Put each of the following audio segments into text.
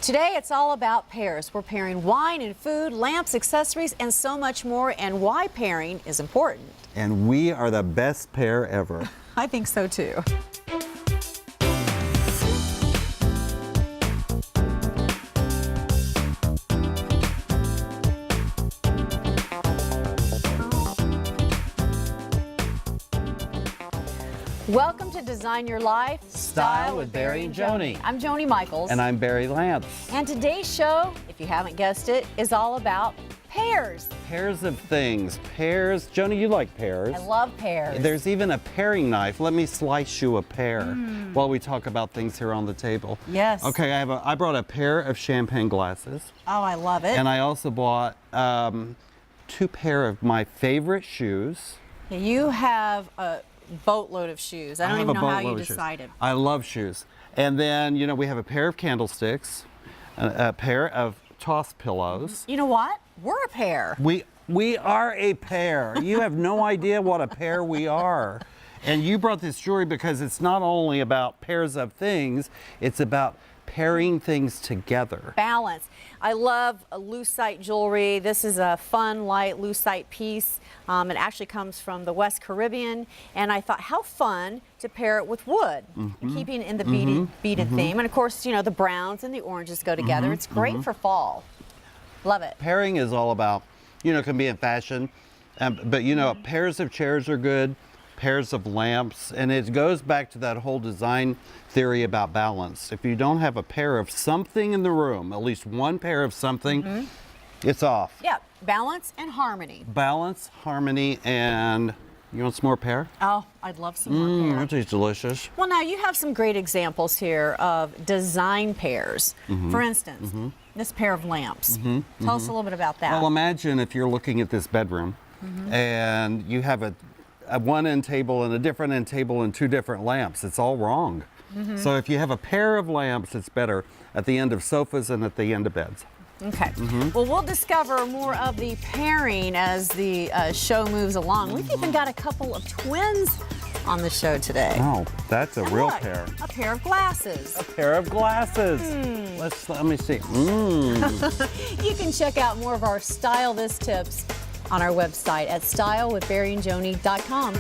Today it's all about pairs. We're pairing wine and food, lamps, accessories, and so much more, and why pairing is important. And we are the best pair ever. I think so too. Welcome to Design Your Life, Style with Barry and Joni. I'm Joni Michaels. And I'm Barry Lance. And today's show, if you haven't guessed it, is all about pairs. Pairs of things. Pairs. Joni, you like pears. I love pears. There's even a paring knife. Let me slice you a pear while we talk about things here on the table. Yes. Okay, I brought a pair of champagne glasses. Oh, I love it. And I also bought 2 pair of my favorite shoes. You have a boatload of shoes. I don't even know how you decided. I love shoes. And then, you know, we have a pair of candlesticks, a pair of toss pillows. You know what? We're a pair. We are a pair. You have no idea what a pair we are. And you brought this jewelry because it's not only about pairs of things, it's about pairing things together. Balance. I love lucite jewelry. This is a fun, light lucite piece. It actually comes from the West Caribbean, and I thought how fun to pair it with wood, keeping in the beaded theme. And of course, you know, the browns and the oranges go together. It's great for fall. Love it. Pairing is all about, you know, it can be in fashion, but you know, pairs of chairs are good, pairs of lamps, and it goes back to that whole design theory about balance. If you don't have a pair of something in the room, at least one pair of something, it's off. Yeah, balance and harmony. Balance, harmony, and you want some more pear? Oh, I'd love some more pear. That tastes delicious. Well, now you have some great examples here of design pairs. For instance, this pair of lamps. Tell us a little bit about that. Well, imagine if you're looking at this bedroom and you have a one end table and a different end table and 2 different lamps. It's all wrong. So if you have a pair of lamps, it's better at the end of sofas and at the end of beds. Okay. Well, we'll discover more of the pairing as the show moves along. We've even got a couple of twins on the show today. Oh, that's a And real look, pair. A pair of glasses. A pair of glasses. Let me see. You can check out more of our Style This tips on our website at stylewithbarryandjoni.com.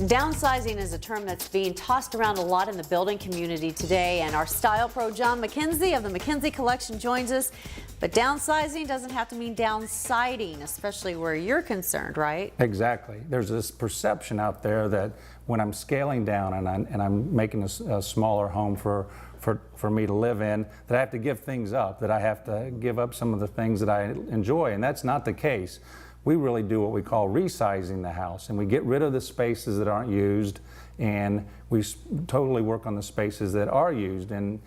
Downsizing is a term that's being tossed around a lot in the building community today, and our style pro John McKenzie of the McKenzie Collection joins us. But downsizing doesn't have to mean downsiding, especially where you're concerned, right? Exactly. There's this perception out there that when I'm scaling down and I'm making a smaller home for me to live in, that I have to give things up, that I have to give up some of the things that I enjoy, and that's not the case. We really do what we call resizing the house, and we get rid of the spaces that aren't used, and we totally work on the spaces that are used, and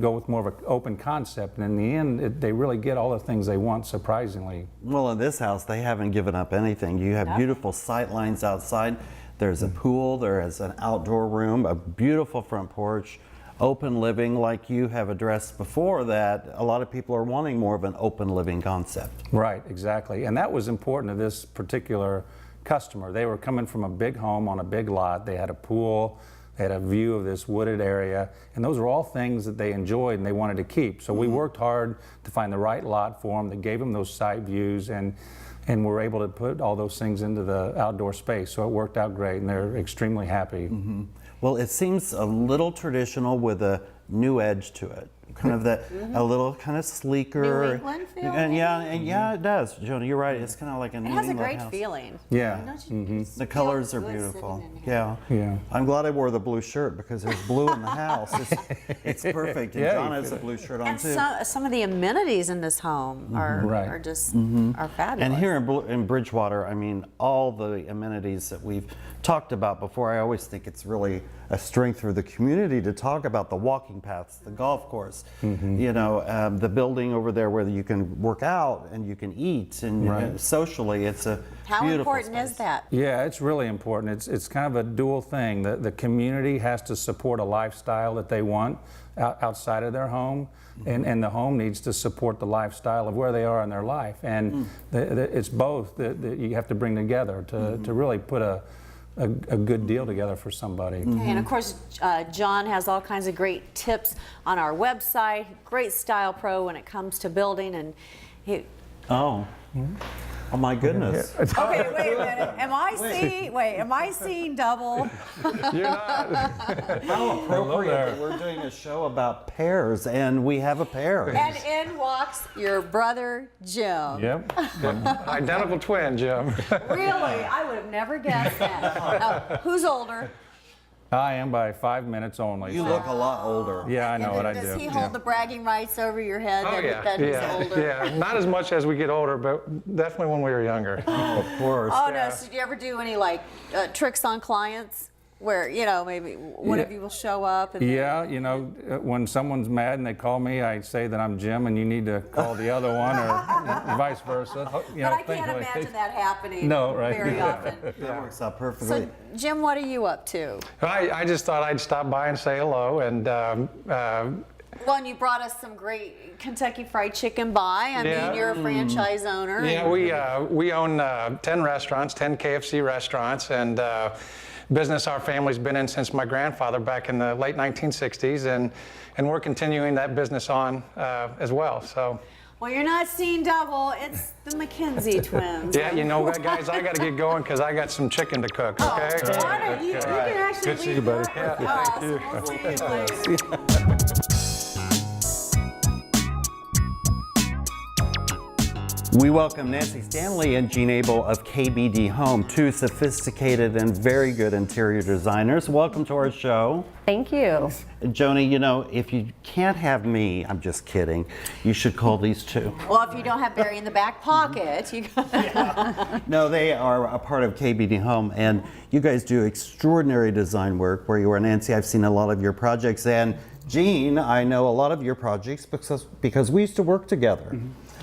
go with more of an open concept. And in the end, they really get all the things they want, surprisingly. Well, in this house, they haven't given up anything. You have beautiful sight lines outside. There's a pool, there is an outdoor room, a beautiful front porch, open living, like you have addressed before, that a lot of people are wanting more of an open living concept. Right, exactly. And that was important to this particular customer. They were coming from a big home on a big lot. They had a pool, they had a view of this wooded area, and those were all things that they enjoyed and they wanted to keep. So we worked hard to find the right lot for them that gave them those site views, and we're able to put all those things into the outdoor space. So it worked out great, and they're extremely happy. Well, it seems a little traditional with a new edge to it. Kind of that, a little kind of sleeker. New England feel, And yeah, maybe? and yeah, it does, Joni. You're right. It's kind of like a New It has a England great house. feeling. Yeah. The colors are beautiful. Yeah. Yeah. I'm glad I wore the blue shirt because there's blue in the house. It's perfect. And Yeah, John you has a blue shirt on And too. some of the amenities in this home are Right. just are fabulous. And here in Bridgewater, I mean, all the amenities that we've talked about before, I always think it's really a strength for the community to talk about the walking paths, the golf course, you know, the building over there where you can work out and you can eat, and socially, it's a How beautiful important space. is that? Yeah, it's really important. It's kind of a dual thing. The community has to support a lifestyle that they want outside of their home, and the home needs to support the lifestyle of where they are in their life. And it's both that you have to bring together to really put a good deal together for somebody. And of course, John has all kinds of great tips on our website. Great style pro when it comes to building, and he. Oh. Oh my goodness. Okay, wait a minute. Am I seeing double? You're not. How appropriate that we're doing a show about pears, and we have a pear. And in walks your brother Jim. Yep. Identical twin, Jim. Really? I would have never guessed that. Now, who's older? I am by 5 minutes only. You so- look a lot older. Yeah, I know what I do. Does he hold the bragging rights over your head Oh, that he's older? yeah. Not as much as we get older, but definitely when we were younger. Of course. Oh no! So do you ever do any like tricks on clients where maybe one of you will show up? And Yeah, when someone's mad and they call me, I say that I'm Jim and you need to call the other one, or vice versa. But I can't imagine that happening No, right. very often. That works out perfectly. So Jim, what are you up to? I just thought I'd stop by and say hello, and Well, and you brought us some great Kentucky Fried Chicken by. I Yeah. mean, you're a franchise owner. yeah, we own 10 restaurants, 10 KFC restaurants, and business our family's been in since my grandfather back in the late 1960s, and we're continuing that business on as well. So. Well, you're not seeing double. It's the McKenzie twins. Yeah, you know what, guys? I got to get going because I got some chicken to cook. Okay. Why don't you can actually Good to see you, leave buddy. work with us. We'll see you later. We welcome Nancy Stanley and Jean Abel of KBD Home, two sophisticated and very good interior designers. Welcome to our show. Thank you. Joni, if you can't have me, I'm just kidding, you should call these two. Well, if you don't have Barry in the back pocket, you No, they are a part of KBD Home, and you guys do extraordinary design work where you are. Nancy, I've seen a lot of your projects, and Jean, I know a lot of your projects because we used to work together.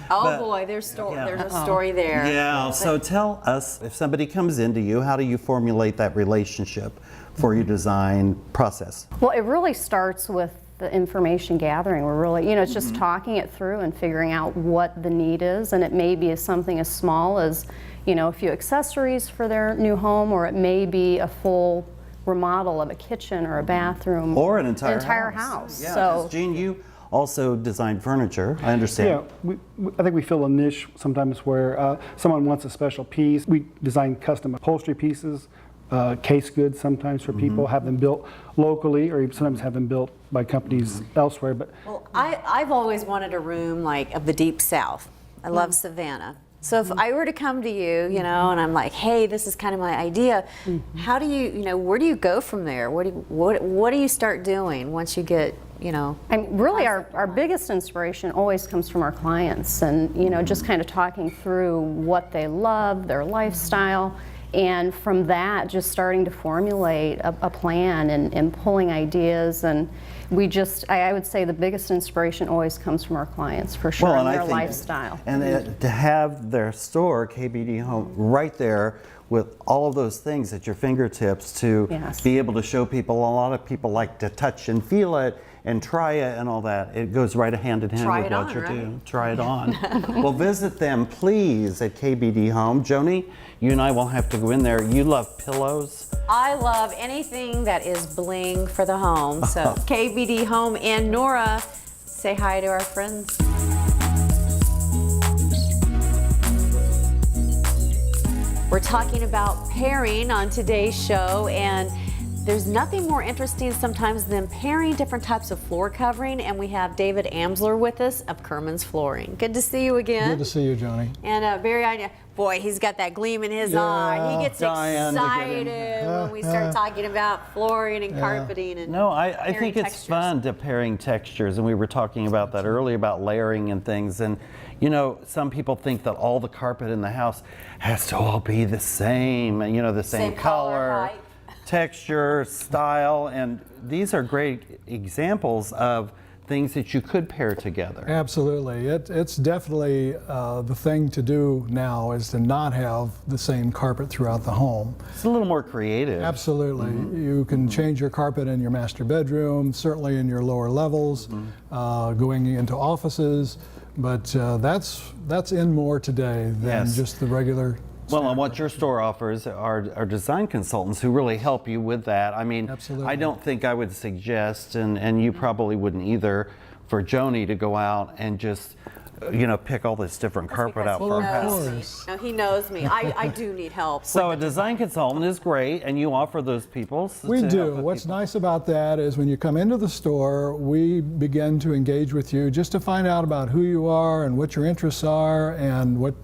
Oh But- boy, there's a story there. Yeah, so tell us, if somebody comes into you, how do you formulate that relationship for your design process? Well, it really starts with the information gathering. We're really, it's just talking it through and figuring out what the need is, and it may be something as small as, a few accessories for their new home, or it may be a full remodel of a kitchen or a bathroom. Or an entire house. Yeah, So 'cause Jean, you also design furniture, I understand. Yeah, I think we fill a niche sometimes where someone wants a special piece. We design custom upholstery pieces, case goods sometimes for people, have them built locally, or sometimes have them built by companies elsewhere. But Well, I've always wanted a room like of the Deep South. I love Savannah. So if I were to come to you, and I'm like, hey, this is kind of my idea, how do you, where do you go from there? What do you start doing once you get, I mean, really, our biggest inspiration always comes from our clients, and just kind of talking through what they love, their lifestyle, and from that, just starting to formulate a plan and pulling ideas. And I would say the biggest inspiration always comes from our clients, for sure, and I their think- lifestyle. And to have their store, KBD Home, right there with all of those things at your fingertips to Yes. be able to show people. A lot of people like to touch and feel it and try it and all that. It goes right hand in hand Try with it what on, you right? do. Try it on. Well, visit them, please, at KBD Home. Joni, you and I will have to go in there. You love pillows. I love anything that is bling for the home. So KBD Home, and Nora, say hi to our friends. We're talking about pairing on today's show, and there's nothing more interesting sometimes than pairing different types of floor covering, and we have David Amsler with us of Kerman's Flooring. Good to see you again. Good to see you, Joni. And Barry, boy, he's got that gleam in his eye. He gets Diane to get excited when we start talking about flooring and carpeting and No, I pairing think it's textures. fun to pairing textures, and we were talking about that earlier about layering and things. And some people think that all the carpet in the house has to all be the same, and the same Same color, color, height. texture, style, and these are great examples of things that you could pair together. Absolutely. It's definitely the thing to do now is to not have the same carpet throughout the home. It's a little more creative. Absolutely. You can change your carpet in your master bedroom, certainly in your lower levels, going into offices, but that's in more today than Yes. just the regular Well, and what your store offers are design consultants who really help you with that. I mean, Absolutely. I don't think I would suggest, and you probably wouldn't either, for Joni to go out and just, pick all this different carpet out Because for he her of knows house. me. course. No, he knows me. I do need help. So a design consultant is great, and you offer those people. We to do. help with What's people. nice about that is when you come into the store, we begin to engage with you just to find out about who you are and what your interests are and what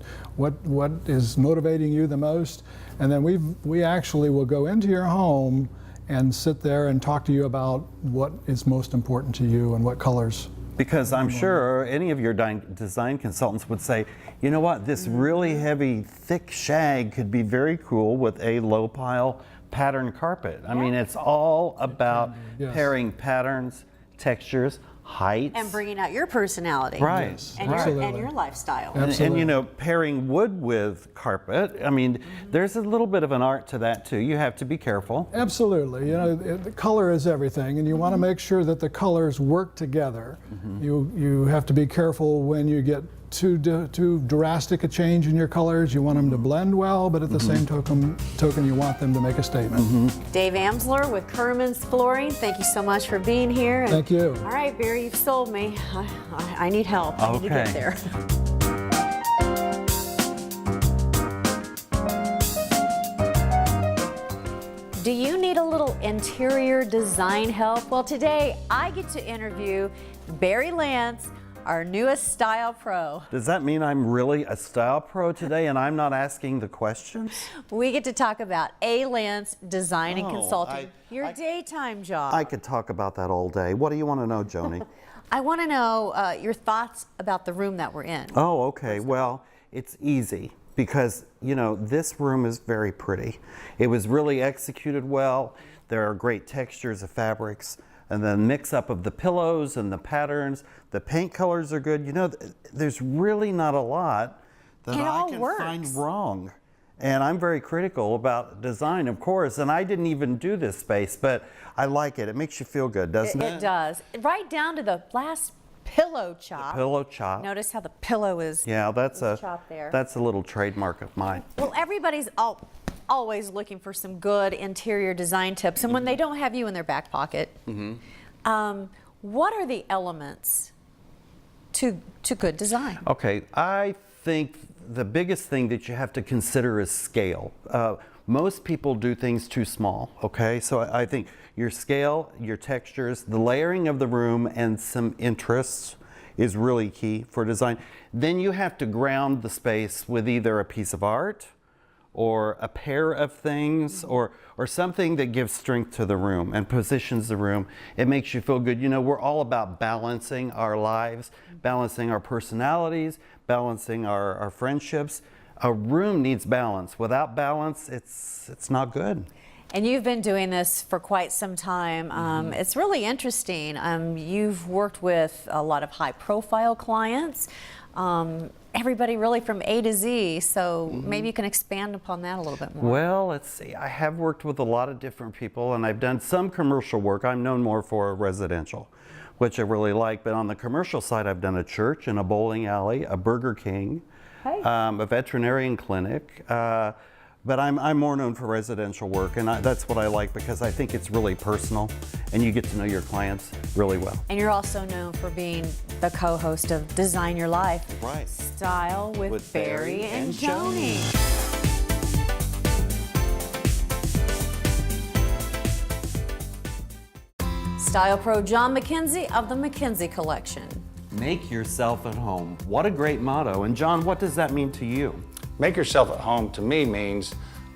is motivating you the most. And then we actually will go into your home and sit there and talk to you about what is most important to you and what colors. Because I'm sure any of your design consultants would say, you know what, this really heavy, thick shag could be very cool with a low pile pattern carpet. I mean, it's all about yes. pairing patterns, textures, heights. And bringing out your personality. Right. Yes, And, your, absolutely. and your lifestyle. And pairing wood with carpet, I mean, there's a little bit of an art to that too. You have to be careful. Absolutely. The color is everything, and you want to make sure that the colors work together. You have to be careful when you get too drastic a change in your colors. You want them to blend well, but at the same token, you want them to make a statement. Dave Amsler with Kerman's Flooring, thank you so much for being here. And- Thank you. All right, Barry, you've sold me. I need help. I need to get Okay. there. Do you need a little interior design help? Well, today I get to interview Barry Lance, our newest style pro. Does that mean I'm really a style pro today and I'm not asking the questions? We get to talk about A. Lance Design and Oh, Consulting, your daytime job. I could talk about that all day. What do you want to know, Joni? I want to know your thoughts about the room that we're in. Oh, okay. Well, it's easy because, this room is very pretty. It was really executed well. There are great textures of fabrics. And the mix up of the pillows and the patterns, the paint colors are good. There's really not a lot that It I all can works. find wrong. And I'm very critical about design, of course. And I didn't even do this space, but I like it. It makes you feel good, doesn't it? It does. Right down to the last pillow chop. Pillow chop. Notice how the pillow is. Yeah, that's is chopped there. that's a little trademark of mine. Well, everybody's always looking for some good interior design tips, and when they don't have you in their back pocket, what are the elements to good design? Okay, I think the biggest thing that you have to consider is scale. Most people do things too small, okay? So I think your scale, your textures, the layering of the room, and some interests is really key for design. Then you have to ground the space with either a piece of art or a pair of things or something that gives strength to the room and positions the room. It makes you feel good. We're all about balancing our lives, balancing our personalities, balancing our friendships. A room needs balance. Without balance, it's not good. And you've been doing this for quite some time. It's really interesting. You've worked with a lot of high-profile clients. Everybody really from A to Z, so maybe you can expand upon that a little bit more. Well, let's see. I have worked with a lot of different people, and I've done some commercial work. I'm known more for residential, which I really like. But on the commercial side, I've done a church and a bowling alley, a Burger King, a veterinarian clinic. But I'm more known for residential work, and that's what I like because I think it's really personal, and you get to know your clients really well. And you're also known for being the co-host of Design Your Life. Right. Style with, With Barry Barry and and Joni. Style Pro John McKenzie of the McKenzie Collection. Make yourself at home. What a great motto. And John, what does that mean to you? Make yourself at home to me means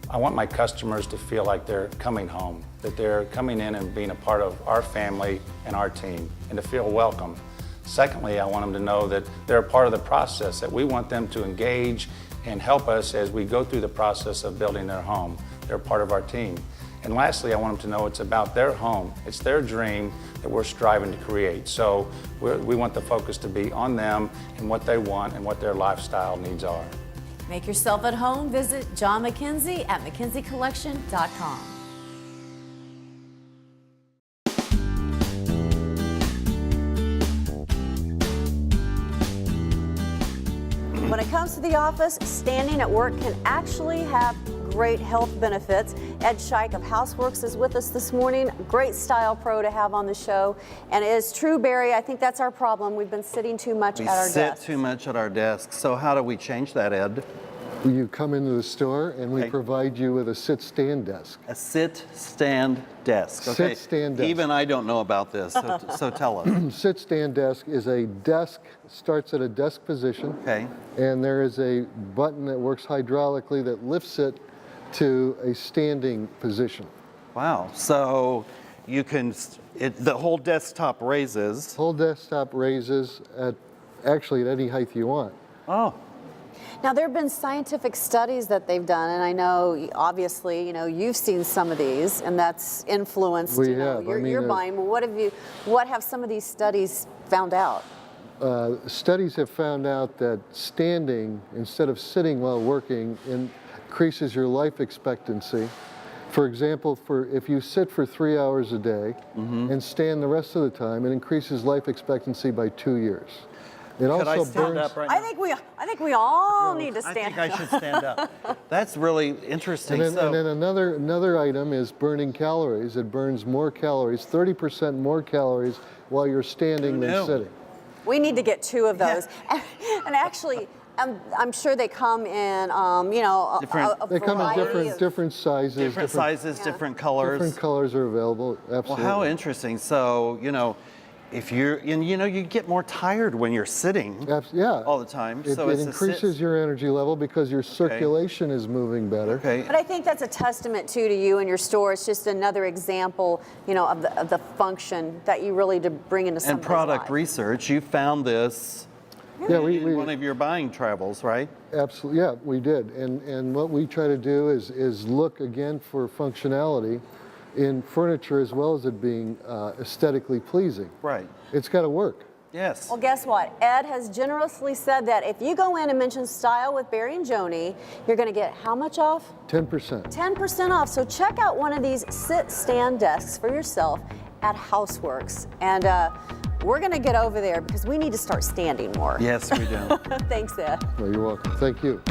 I want my customers to feel like they're coming home, that they're coming in and being a part of our family and our team, and to feel welcome. Secondly, I want them to know that they're a part of the process, that we want them to engage and help us as we go through the process of building their home. They're part of our team. And lastly, I want them to know it's about their home. It's their dream that we're striving to create. So we want the focus to be on them and what they want and what their lifestyle needs are. Make yourself at home. Visit John McKenzie at McKenzieCollection.com. When I it comes to the office, standing at work can actually have great health benefits. Ed Scheich of Houseworks is with us this morning. Great style pro to have on the show. And it is true, Barry, I think that's our problem. We've been sitting too much We at our sit desks. too much at our desks. So how do we change that, Ed? You come into the store and we Okay. provide you with a sit-stand desk. A sit-stand desk. Okay. Sit-stand desk. Even I don't know about this, so tell us. Sit-stand desk is a desk, starts at a desk position. Okay. And there is a button that works hydraulically that lifts it to a standing position. Wow. So you can, the whole desktop raises. Whole desktop raises actually at any height you want. Oh. Now, there have been scientific studies that they've done, and I know, obviously, you've seen some of these, and that's influenced, We have. your buying. What have some of these studies found out? Studies have found out that standing instead of sitting while working increases your life expectancy. For example, if you sit for 3 hours a day and stand the rest of the time, it increases life expectancy by 2 years. It Could also I stand burns. up right now? I think we all need to I stand think I should stand up. That's really interesting. And then another item is burning calories. It burns more calories, 30% more calories while you're standing Who than knew? sitting. We need to get 2 of those. And actually, I'm sure they come in, Different- a They come in variety of- different sizes. different sizes, different colors. Different colors are available, Well, absolutely. how interesting. So, if you're, and you get more tired when you're sitting Yeah. all the time. It, So it it's a increases your energy level because your circulation is moving better. Okay. But I think that's a testament to you and your store. It's just another example, of the function that you really to bring into And somebody's product life. research, you found this Yeah, in one of your buying travels, right? Absolutely, yeah, we did. And what we try to do is look again for functionality in furniture as well as it being aesthetically pleasing. Right. It's got to work. Yes. Well, guess what? Ed has generously said that if you go in and mention style with Barry and Joni, you're going to get how much off? 10%. 10% off. So check out one of these sit-stand desks for yourself at Houseworks. And we're going to get over there because we need to start standing more. Yes, we do. Thanks, Ed. Well, you're welcome. Thank you.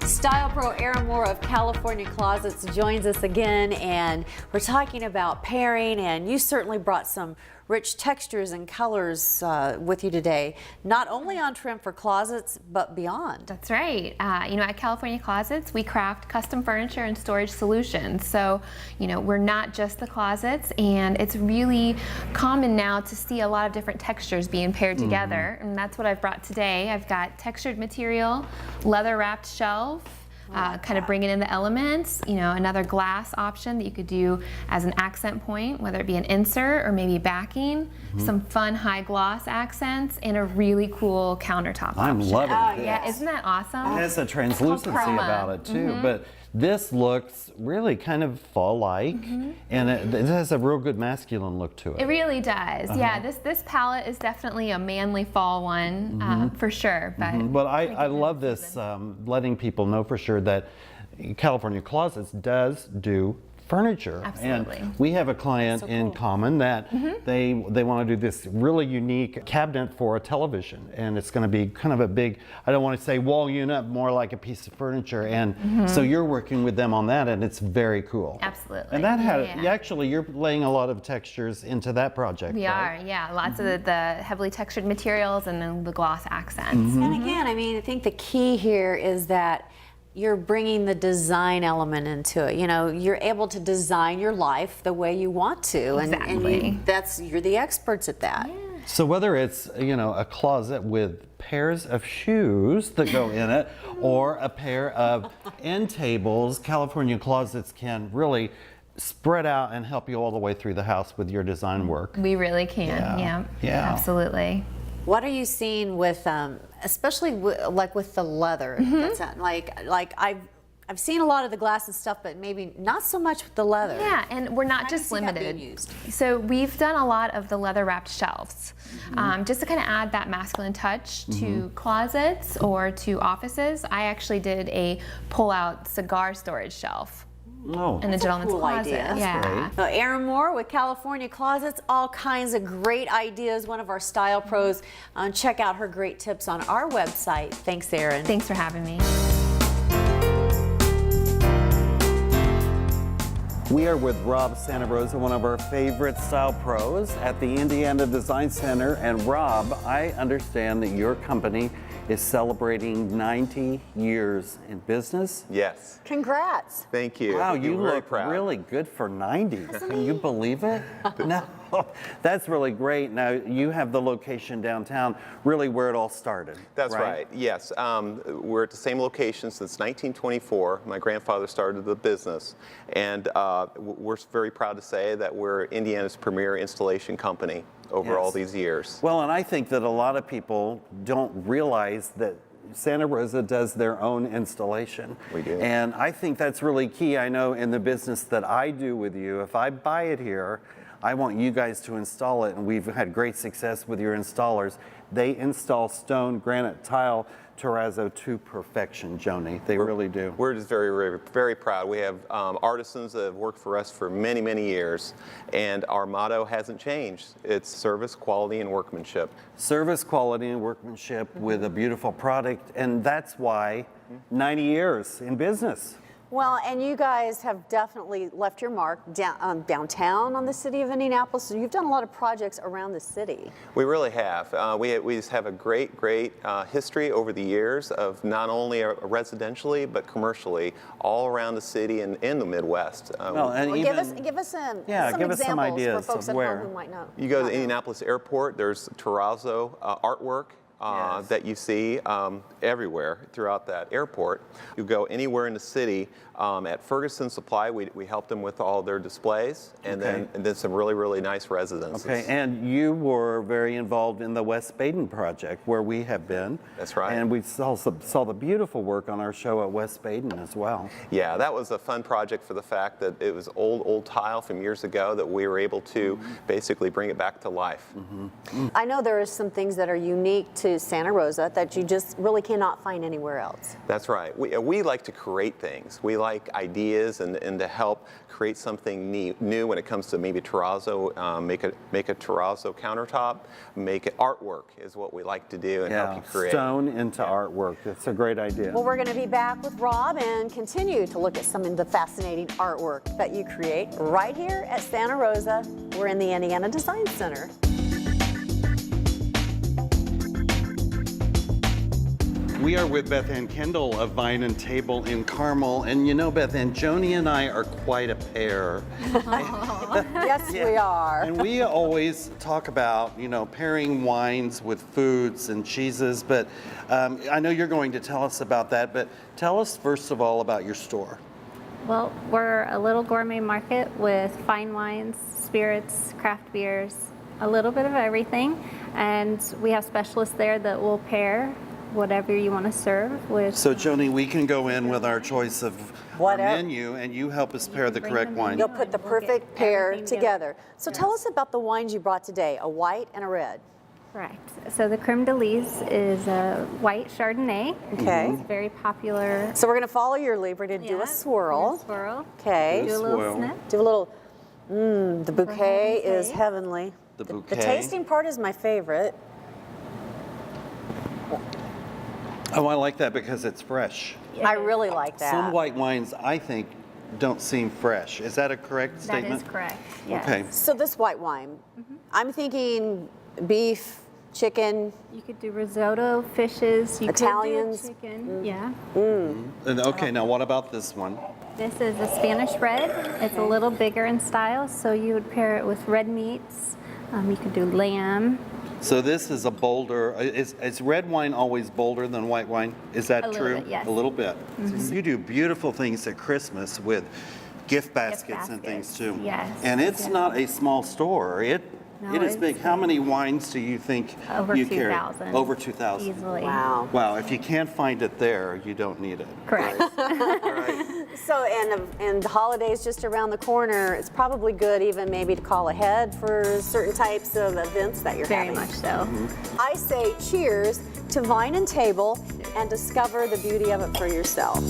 Style Pro Aaron Moore of California Closets joins us again, and we're talking about pairing, and you certainly brought some rich textures and colors with you today, not only on trim for closets, but beyond. That's right. At California Closets, we craft custom furniture and storage solutions. So, we're not just the closets, and it's really common now to see a lot of different textures being paired together, and that's what I've brought today. I've got textured material, leather wrapped shelf, kind of bringing in the elements, another glass option that you could do as an accent point, whether it be an insert or maybe backing, some fun high gloss accents, and a really cool countertop I'm option. loving this. Yeah, isn't that awesome? It has a translucency chroma. about it too, but this looks really kind of fall-like, and it has a real good masculine look to It it. really does. Yeah, this palette is definitely a manly fall one for sure. But But I love this, letting people know for sure that California Closets does do furniture. Absolutely. And we have a client in common that they want to do this really unique cabinet for a television, and it's going to be kind of a big, I don't want to say wall unit, more like a piece of furniture, and so you're working with them on that, and it's very cool. Absolutely. And that had, Yeah. actually you're laying a lot of textures into that project. we right? are, yeah, lots of the heavily textured materials and then the gloss accents. And again, I think the key here is that you're bringing the design element into it. You're able to design your life the way you want to, Exactly. and you're the experts at that. So whether it's, a closet with pairs of shoes that go in it or a pair of end tables, California Closets can really spread out and help you all the way through the house with your design work. We really can, Yeah. absolutely. What are you seeing with, especially like with the leather? That's like I've seen a lot of the glass and stuff, but maybe not so much with the leather. Yeah, and we're not How do you just see that being limited. used? So we've done a lot of the leather wrapped shelves, just to kind of add that masculine touch to closets or to offices. I actually did a pull-out cigar storage shelf. Oh, in the gentleman's cool closet. idea. That's Yeah. Now, Erin Moore with California Closets, all kinds of great ideas, one of our style pros. Check out her great tips on our website. Thanks, Erin. Thanks for having me. We are with Rob Santa Rosa, one of our favorite style pros at the Indiana Design Center. And Rob, I understand that your company is celebrating 90 years in business. Yes. Congrats. Thank you. Wow, you We're very look proud. really good for 90. Can you believe it? No, that's really great. Now, you have the location downtown, really where it all started. That's right. Yes. We're at the same location since 1924. My grandfather started the business. And we're very proud to say that we're Indiana's premier installation company over all Yes. these years. Well, and I think that a lot of people don't realize that Santa Rosa does their own installation. We do. And I think that's really key. I know in the business that I do with you, if I buy it here, I want you guys to install it, and we've had great success with your installers. They install stone, granite, tile, terrazzo to perfection, Joni. They really do. We're just very, very, very proud. We have artisans that have worked for us for many, many years, and our motto hasn't changed. It's service, quality, and workmanship. Service, quality, and workmanship with a beautiful product, and that's why 90 years in business. Well, and you guys have definitely left your mark downtown on the city of Indianapolis. So you've done a lot of projects around the city. We really have. We just have a great, great history over the years of not only residentially but commercially all around the city and in the Midwest. Well, and Well, even, give us some give us some examples ideas for folks of at where. home who might know. You go to the Indianapolis Airport, there's terrazzo artwork Yes. that you see everywhere throughout that airport. You go anywhere in the city. At Ferguson Supply, we helped them with all their displays, and then some really, really nice residences. Okay, and you were very involved in the West Baden project, where we have been. That's right. And we saw the beautiful work on our show at West Baden as well. Yeah, that was a fun project for the fact that it was old tile from years ago that we were able to basically bring it back to life. I know there are some things that are unique to Santa Rosa that you just really cannot find anywhere else. That's right. We like to create things. We like ideas and to help create something new when it comes to maybe terrazzo, make a terrazzo countertop, make it artwork is what we like to do and help you create. Stone into artwork. That's a great idea. Well, we're going to be back with Rob and continue to look at some of the fascinating artwork that you create right here at Santa Rosa. We're in the Indiana Design Center. We are with Beth Ann Kendall of Vine and Table in Carmel. And you know, Beth Ann, Joni and I are quite a pair. Yes, we are. And we always talk about, pairing wines with foods and cheeses. But I know you're going to tell us about that. But tell us, first of all, about your store. Well, we're a little gourmet market with fine wines, spirits, craft beers, a little bit of everything. And we have specialists there that will pair whatever you want to serve with. So, Joni, we can go in with our choice of our menu, and you help us pair the correct wine. You'll put the perfect pair together. So tell us about the wines you brought today, a white and a red. Correct. So the Creme de Lys is a white Chardonnay. Okay. It's very popular. So we're going to follow your lead. We're going to do a swirl. Okay. Do a little snip. Do a little, the bouquet is heavenly. The bouquet. The tasting part is my favorite. Oh, I like that because it's fresh. I really like that. Some white wines, I think, don't seem fresh. Is that a correct statement? That is correct, yes. Okay. So this white wine, I'm thinking beef, chicken. You could do risotto, fishes. You Italians. Could do chicken. Yeah. And okay, now what about this one? This is a Spanish red. It's a little bigger in style, so you would pair it with red meats. You could do lamb. So this is a bolder, is red wine always bolder than white wine? Is that A little true? bit, yes. A little bit. You do beautiful things at Christmas with gift baskets and things too. Yes. And it's not a small store. It is big. How many wines do you think Over you carry? 2,000. Over 2,000. Easily. Wow. Wow, if you can't find it there, you don't need it. Correct. So, and the holidays just around the corner, it's probably good even maybe to call ahead for certain types of events that you're Very having. much so. I say cheers to Vine and Table and discover the beauty of it for yourself.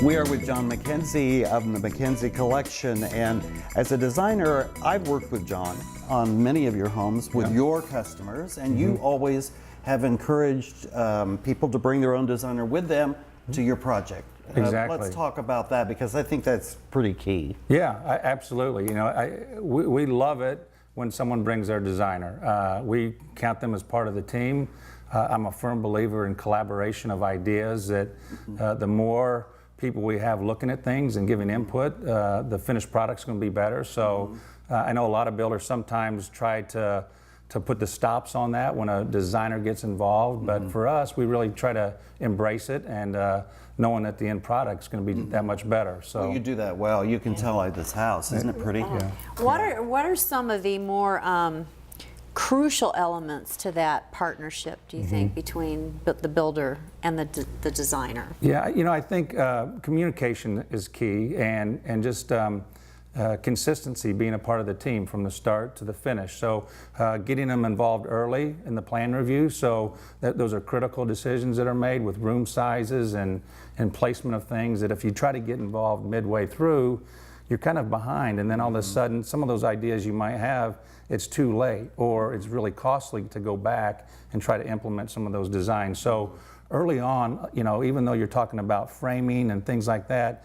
We are with John McKenzie of the McKenzie Collection, and as a designer, I've worked with John on many of your homes with your customers, and you always have encouraged people to bring their own designer with them to your project. Exactly. Let's talk about that, because I think that's pretty key. Yeah, absolutely. You know, we love it when someone brings their designer. We count them as part of the team. I'm a firm believer in collaboration of ideas, that the more people we have looking at things and giving input, the finished product's going to be better. So I know a lot of builders sometimes try to put the stops on that when a designer gets involved, but for us, we really try to embrace it, and knowing that the end product's going to be that much better. So Well, you do that well. You can tell by this house, isn't it pretty? Yeah. What are some of the more crucial elements to that partnership, do you think, between the builder and the designer? Yeah, you know, I think communication is key, and just consistency, being a part of the team from the start to the finish. So getting them involved early in the plan review, so that those are critical decisions that are made with room sizes and placement of things, that if you try to get involved midway through, you're kind of behind, and then all of a sudden some of those ideas you might have, it's too late, or it's really costly to go back and try to implement some of those designs. So early on, you know, even though you're talking about framing and things like that,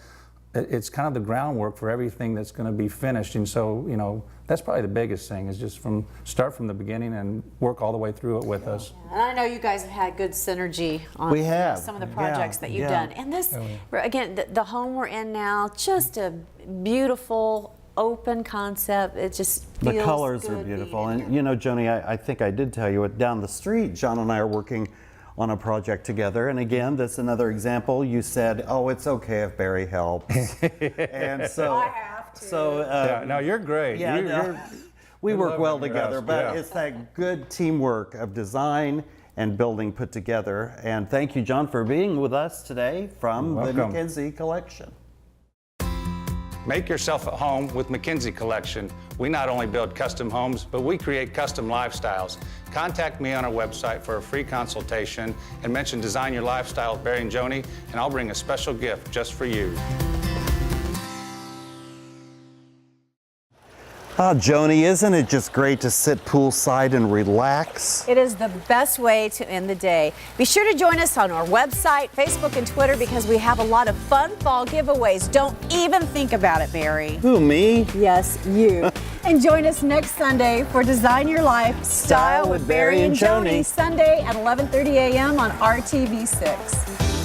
it's kind of the groundwork for everything that's going to be finished. And so, you know, that's probably the biggest thing, is just start from the beginning and work all the way through it with us. And I know you guys have had good synergy on some of the projects that you've done. And this, again, the home we're in now, just a beautiful, open concept. It just feels The colors good are beautiful. being in And you know, Joni, I think I did tell you it down the street, John and I are working on a project together. And again, that's another example. You said, oh, it's okay if Barry helps. And so, I have to. Yeah, no, you're great. Yeah, we work well together, but it's that good teamwork of design and building put together. And thank you, John, for being with us today from the McKenzie Collection. Make yourself at home with McKenzie Collection. We not only build custom homes, but we create custom lifestyles. Contact me on our website for a free consultation and mention Design Your Lifestyle with Barry and Joni, and I'll bring a special gift just for you. Ah, Joni, isn't it just great to sit poolside and relax? It is the best way to end the day. Be sure to join us on our website, Facebook, and Twitter, because we have a lot of fun fall giveaways. Don't even think about it, Barry. Who, me? Yes, you. And join us next Sunday for Design Your Life Style with Barry and Joni, Sunday at 11:30 a.m. on RTV6.